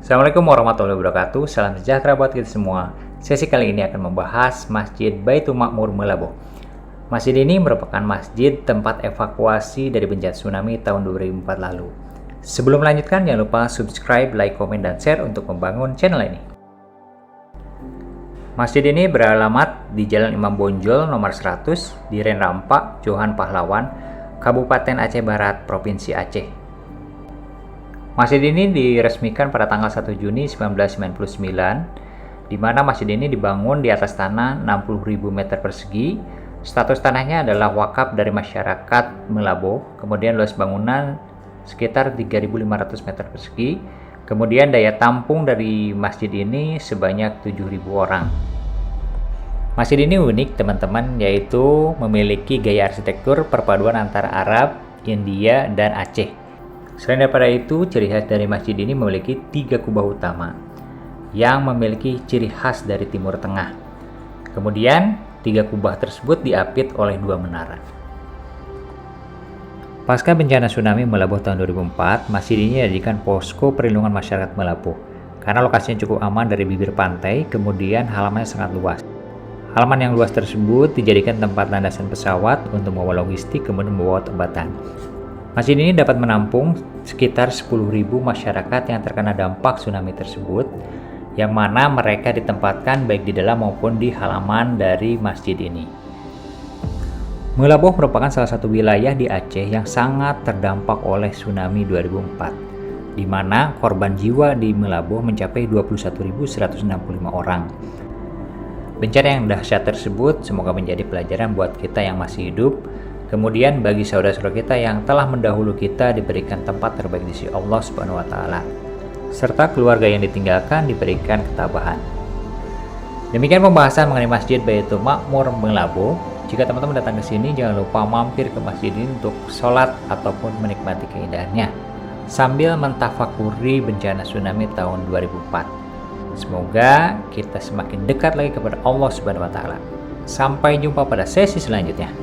Assalamualaikum warahmatullahi wabarakatuh. Salam sejahtera buat kita semua. Sesi kali ini akan membahas Masjid Baitul Ma'mur Meulaboh. Masjid ini merupakan masjid tempat evakuasi dari bencana tsunami tahun 2004 lalu. Sebelum melanjutkan, jangan lupa subscribe, like, komen, dan share untuk membangun channel ini. Masjid ini beralamat di Jalan Imam Bonjol nomor 100 di Renrampak, Johan Pahlawan, Kabupaten Aceh Barat, Provinsi Aceh. Masjid ini diresmikan pada tanggal 1 Juni 1999, di mana masjid ini dibangun di atas tanah 60.000 meter persegi. Status tanahnya adalah wakaf dari masyarakat Meulaboh. Kemudian luas bangunan sekitar 3.500 meter persegi. Kemudian daya tampung dari masjid ini sebanyak 7.000 orang. Masjid ini unik teman-teman, yaitu memiliki gaya arsitektur perpaduan antara Arab, India, dan Aceh. Selain daripada itu, ciri khas dari masjid ini memiliki 3 kubah utama yang memiliki ciri khas dari Timur Tengah. Kemudian, 3 kubah tersebut diapit oleh 2 menara. Pasca bencana tsunami Meulaboh tahun 2004, masjid ini dijadikan posko perlindungan masyarakat Meulaboh karena lokasinya cukup aman dari bibir pantai, kemudian halamannya sangat luas. Halaman yang luas tersebut dijadikan tempat landasan pesawat untuk membawa logistik, kemudian membawa obat-obatan. Masjid ini dapat menampung sekitar 10.000 masyarakat yang terkena dampak tsunami tersebut, yang mana mereka ditempatkan baik di dalam maupun di halaman dari masjid ini. Meulaboh merupakan salah satu wilayah di Aceh yang sangat terdampak oleh tsunami 2004, di mana korban jiwa di Meulaboh mencapai 21.165 orang. Bencana yang dahsyat tersebut semoga menjadi pelajaran buat kita yang masih hidup. Kemudian bagi saudara-saudara kita yang telah mendahulu kita diberikan tempat terbaik di sisi Allah Subhanahu wa taala, serta keluarga yang ditinggalkan diberikan ketabahan. Demikian pembahasan mengenai Masjid Baitul Ma'mur Meulaboh. Jika teman-teman datang ke sini, jangan lupa mampir ke masjid ini untuk sholat ataupun menikmati keindahannya sambil mentafakuri bencana tsunami tahun 2004. Semoga kita semakin dekat lagi kepada Allah Subhanahu wa taala. Sampai jumpa pada sesi selanjutnya.